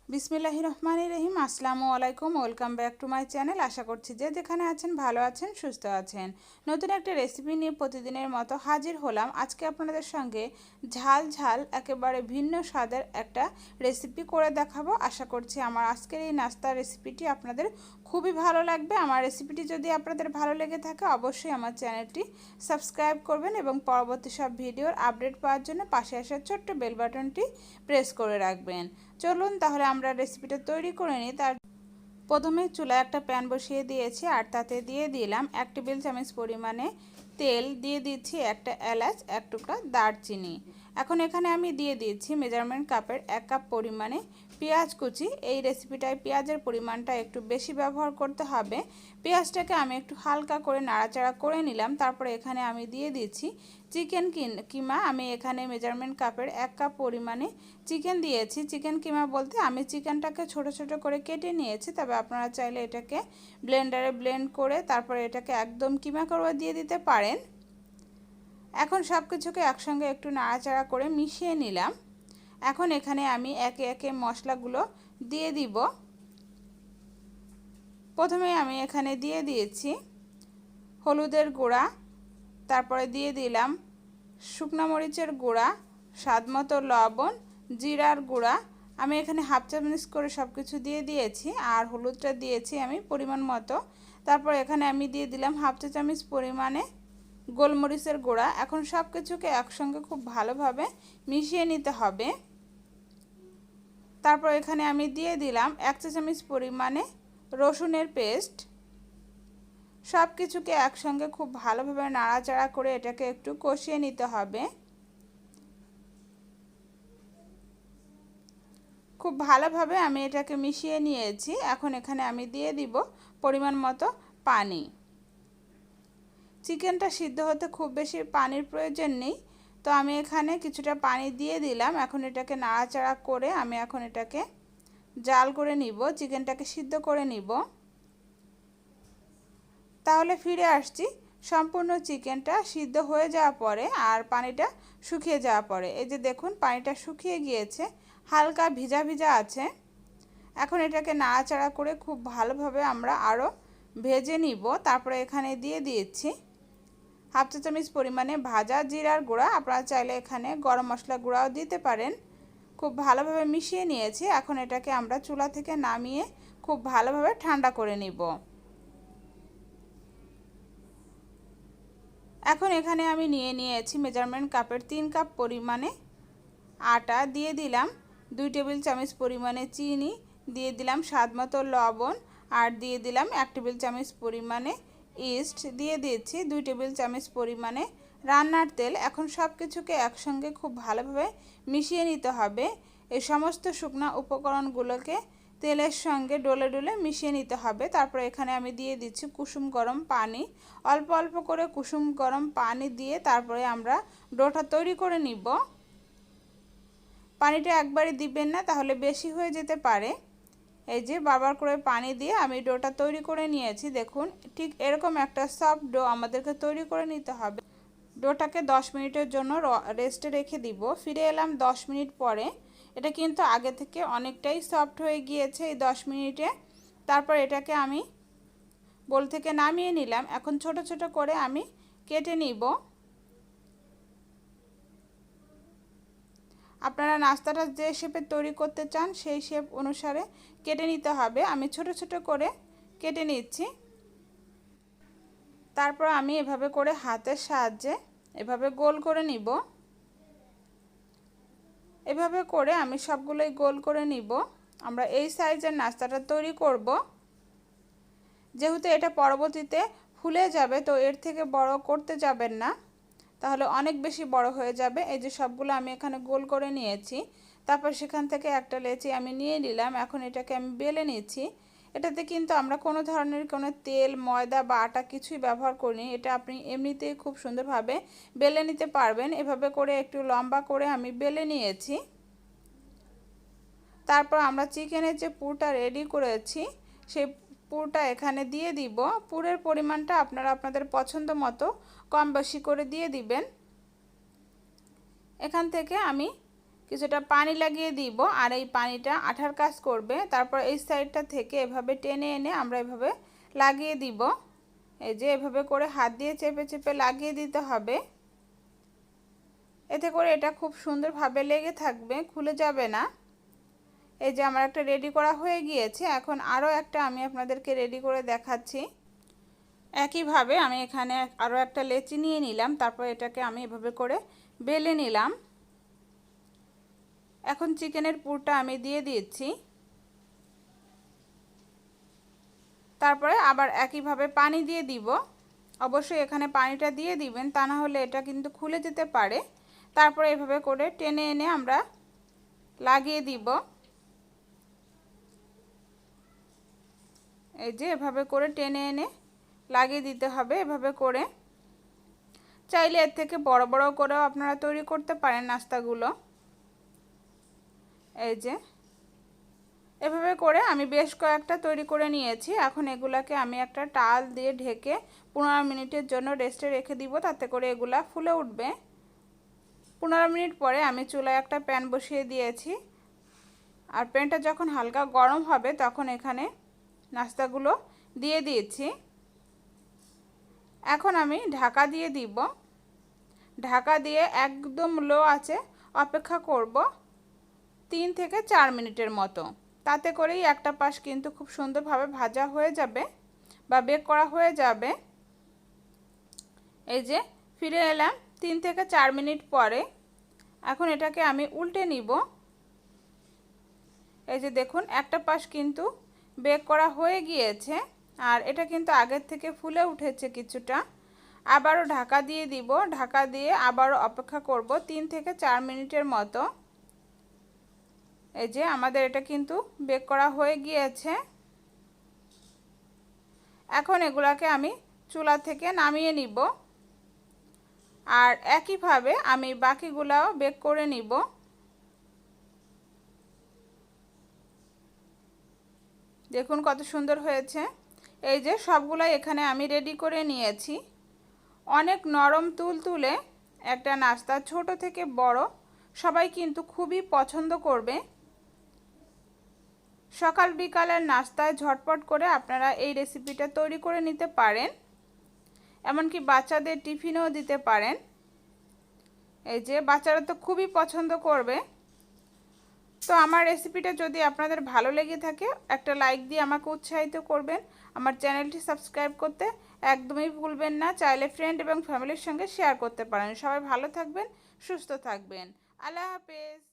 বিসমিল্লাহির রহমানির রহিম। আসসালামু আলাইকুম, welcome back to my channel. আশা করছি যে যেখানে আছেন ভালো আছেন, সুস্থ আছেন। নতুন একটা রেসিপি নিয়ে প্রতিদিনের মতো হাজির হলাম। আজকে আপনাদের সঙ্গে ঝাল ঝাল একেবারে ভিন্ন স্বাদের একটা রেসিপি করে দেখাবো। আশা করছি আমার আজকের এই নাস্তার রেসিপিটি আপনাদের খুবই ভালো লাগবে। আমার রেসিপিটি যদি আপনাদের ভালো লেগে থাকে অবশ্যই আমার চ্যানেলটি সাবস্ক্রাইব করবেন এবং পরবর্তী সব ভিডিওর আপডেট পাওয়ার জন্য পাশে আসা ছোট্ট বেল বাটনটি প্রেস করে রাখবেন। চলুন তাহলে আমরা রেসিপিটা তৈরি করে নিই। তার প্রথমে চুলায় একটা প্যান বসিয়ে দিয়েছি আর তাতে দিয়ে দিলাম 1 টেবিল চামচ পরিমাণে তেল, দিয়ে দিচ্ছি একটা এলাচ, এক টুকরা দারচিনি। এখন এখানে আমি দিয়ে দিচ্ছি মেজারমেন্ট কাপের 1 কাপ পরিমাণে পেঁয়াজ কুচি। এই রেসিপিটায় পেঁয়াজের পরিমাণটা একটু বেশি ব্যবহার করতে হবে। পেঁয়াজটাকে আমি একটু হালকা করে নাড়াচাড়া করে নিলাম। তারপরে এখানে আমি দিয়ে দিচ্ছি চিকেন কিমা। আমি এখানে মেজারমেন্ট কাপের 1 কাপ পরিমাণে চিকেন দিয়েছি। চিকেন কিমা বলতে আমি চিকেনটাকে ছোট ছোট করে কেটে নিয়েছি, তবে আপনারা চাইলে এটাকে ব্লেন্ডারে ব্লেন্ড করে তারপরে এটাকে একদম কিমা করে দিয়ে দিতে পারেন। এখন সব কিছুকে একসঙ্গে একটু নাড়াচাড়া করে মিশিয়ে নিলাম। এখন এখানে আমি একে একে মশলাগুলো দিয়ে দিব। প্রথমে আমি এখানে দিয়ে দিয়েছি হলুদের গুঁড়া, তারপরে দিয়ে দিলাম শুকনো মরিচের গুঁড়া, স্বাদমতো লবণ, জিরার গুঁড়া। আমি এখানে হাফ চামচ করে সব কিছু দিয়ে দিয়েছি আর হলুদটা দিয়েছি আমি পরিমাণ মতো। তারপর এখানে আমি দিয়ে দিলাম হাফ চা চামচ পরিমাণে গোলমরিচের গুঁড়া। এখন সব কিছুকে একসঙ্গে খুব ভালোভাবে মিশিয়ে নিতে হবে। তারপর এখানে আমি দিয়ে দিলাম 1 চা চামচ পরিমাণে রসুনের পেস্ট। সব কিছুকে একসঙ্গে খুব ভালোভাবে নাড়াচাড়া করে এটাকে একটু কষিয়ে নিতে হবে। খুব ভালোভাবে আমি এটাকে মিশিয়ে নিয়েছি। এখন এখানে আমি দিয়ে দিব পরিমাণ মতো পানি। চিকেনটা সিদ্ধ হতে খুব বেশি পানির প্রয়োজন নেই, তো আমি এখানে কিছুটা পানি দিয়ে দিলাম। এখন এটাকে নাড়াচাড়া করে আমি এখন এটাকে জাল করে নিব, চিকেনটাকে সিদ্ধ করে নিব। তাহলে ফিরে আসছি সম্পূর্ণ চিকেনটা সিদ্ধ হয়ে যাওয়ার পরে আর পানিটা শুকিয়ে যাওয়ার পরে। এই যে দেখুন পানিটা শুকিয়ে গিয়েছে, হালকা ভিজা ভিজা আছে। এখন এটাকে নাড়াচাড়া করে খুব ভালোভাবে আমরা আরও ভেজে নিব। তারপরে এখানে দিয়ে দিয়েছি হাফ চা চামচ পরিমাণে ভাজা জিরার গুঁড়া। আপনারা চাইলে এখানে গরম মশলা গুঁড়াও দিতে পারেন। খুব ভালোভাবে মিশিয়ে নিয়েছি। এখন এটাকে আমরা চুলা থেকে নামিয়ে খুব ভালোভাবে ঠান্ডা করে নিব। এখন এখানে আমি নিয়েছি মেজারমেন্ট কাপের 3 কাপ পরিমাণে আটা, দিয়ে দিলাম 2 টেবিল চামচ পরিমাণে চিনি, দিয়ে দিলাম স্বাদমতো লবণ আর দিয়ে দিলাম 1 টেবিল চামচ পরিমাণে ইস্ট, দিয়ে দিয়েছি 2 টেবিল চামচ পরিমাণে রান্নার তেল। এখন সব কিছুকে একসঙ্গে খুব ভালোভাবে মিশিয়ে নিতে হবে। এই সমস্ত শুকনো উপকরণগুলোকে তেলের সঙ্গে ডলে ডলে মিশিয়ে নিতে হবে। তারপর এখানে আমি দিয়ে দিচ্ছি কুসুম গরম পানি। অল্প অল্প করে কুসুম গরম পানি দিয়ে তারপরে আমরা ডোটা তৈরি করে নিব। পানিটা একবারে দিবেন না, তাহলে বেশি হয়ে যেতে পারে। এই যে বারবার করে পানি দিয়ে আমি ডোটা তৈরি করে নিয়েছি। দেখুন ঠিক এরকম একটা সফট ডো আমাদেরকে তৈরি করে নিতে হবে। ডোটাকে 10 মিনিটের জন্য রেস্টে রেখে দিব। ফিরে এলাম 10 মিনিট পরে। এটা কিন্তু আগে থেকে অনেকটাই সফট হয়ে গিয়েছে এই 10 মিনিটে। তারপর এটাকে আমি বোল থেকে নামিয়ে নিলাম। এখন ছোট ছোট করে আমি কেটে নিব। আপনারা নাস্তাটা যে শেপে তৈরি করতে চান সেই শেপ অনুসারে কেটে নিতে হবে। আমি ছোট ছোট করে কেটে নিচ্ছি। তারপর আমি এভাবে করে হাতের সাহায্যে এভাবে গোল করে নিব। এভাবে করে আমি সবগুলোই গোল করে নিব। আমরা এই সাইজের নাস্তাটা তৈরি করব। যেহেতু এটা পরবর্তীতে ফুলে যাবে, তো এর থেকে বড় করতে যাবেন না, তাহলে অনেক বেশি বড় হয়ে যাবে। এই যে সবগুলো আমি এখানে গোল করে নিয়েছি। তারপর সেখান থেকে একটা লেচি আমি নিয়ে নিলাম। এখন এটাকে আমি বেলে নিচ্ছি। এটাতে কিন্তু আমরা কোনো ধরনের কোনো তেল, ময়দা বা আটা কিছুই ব্যবহার করিনি। এটা আপনি এমনিতেই খুব সুন্দরভাবে বেলে নিতে পারবেন। এভাবে করে একটু লম্বা করে আমি বেলে নিয়েছি। তারপর আমরা চিকেনের যে পুরটা রেডি করেছি সেই পুরটা এখানে দিয়ে দিব। পুরের পরিমাণটা আপনারা আপনাদের পছন্দ মতো কম বেশি করে দিয়ে দিবেন। এখান থেকে আমি কিছুটা পানি লাগিয়ে দিব আর এই পানিটা আঠার কাজ করবে। তারপর এই সাইডটা থেকে এভাবে টেনে এনে আমরা এভাবে লাগিয়ে দিব। এই যে এভাবে করে হাত দিয়ে চেপে চেপে লাগিয়ে দিতে হবে, এতে করে এটা খুব সুন্দরভাবে লেগে থাকবে, খুলে যাবে না। এই যে আমার একটা রেডি করা হয়ে গিয়েছে। এখন আরও একটা আমি আপনাদেরকে রেডি করে দেখাচ্ছি। একইভাবে আমি এখানে আরও একটা লেচি নিয়ে নিলাম, তারপর এটাকে আমি এভাবে করে বেলে নিলাম। এখন চিকেনের পুরটা আমি দিয়ে দিচ্ছি, তারপরে আবার একইভাবে পানি দিয়ে দিব। অবশ্যই এখানে পানিটা দিয়ে দিবেন, তা না হলে এটা কিন্তু খুলে যেতে পারে। তারপরে এভাবে করে টেনে এনে আমরা লাগিয়ে দিব। এই যে এভাবে করে টেনে এনে লাগিয়ে দিতে হবে। এভাবে করে চাইলে এর থেকে বড় বড় করেও আপনারা তৈরি করতে পারেন নাস্তাগুলো। এই যে এভাবে করে আমি বেশ কয়েকটা তৈরি করে নিয়েছি। এখন এগুলাকে আমি একটা টাল দিয়ে ঢেকে 15 মিনিটের জন্য রেস্টে রেখে দিব, তাতে করে এগুলা ফুলে উঠবে। 15 মিনিট পরে আমি চুলায় একটা প্যান বসিয়ে দিয়েছি, আর প্যানটা যখন হালকা গরম হবে তখন এখানে নাস্তাগুলো দিয়ে দিয়েছি। এখন আমি ঢাকা দিয়ে দিব। ঢাকা দিয়ে একদম লো আঁচে অপেক্ষা করব 3 থেকে 4 মিনিটের মতো। তাতে করেই একটা পাশ কিন্তু খুব সুন্দরভাবে ভাজা হয়ে যাবে বা বেক করা হয়ে যাবে। এই যে ফিরে এলাম 3 থেকে 4 মিনিট পরে। এখন এটাকে আমি উল্টে নিব। এই যে দেখুন একটা পাশ কিন্তু বেক করা হয়ে গিয়েছে, আর এটা কিন্তু আগের থেকে ফুলে উঠেছে কিছুটা। আবারও ঢাকা দিয়ে দিব। ঢাকা দিয়ে আবারও অপেক্ষা করব 3 থেকে 4 মিনিটের মতো। এই যে আমাদের এটা কিন্তু বেক করা হয়ে গিয়েছে। এখন এগুলাকে আমি চুলা থেকে নামিয়ে নিব, আর একইভাবে আমি বাকিগুলাও বেক করে নিব। দেখুন কত সুন্দর হয়েছে। এই যে সবগুলাই এখানে আমি রেডি করে নিয়েছি। অনেক নরম তুলতুলে একটা নাস্তা, ছোট থেকে বড় সবাই কিন্তু খুবই পছন্দ করবে। সকাল বিকালের নাস্তায় ঝটপট করে আপনারা এই রেসিপিটা তৈরি করে নিতে পারেন, এমনকি বাচ্চাদের টিফিনেও দিতে পারেন। এই যে বাচ্চারা তো খুবই পছন্দ করবে। তো আমার রেসিপিটা যদি আপনাদের ভালো লেগে থাকে একটা লাইক দিয়ে আমাকে উৎসাহিত করবেন। আমার চ্যানেলটি সাবস্ক্রাইব করতে একদমই ভুলবেন না। চাইলে ফ্রেন্ড এবং ফ্যামিলির সঙ্গে শেয়ার করতে পারেন। সবাই ভালো থাকবেন, সুস্থ থাকবেন। আল্লাহ হাফেজ।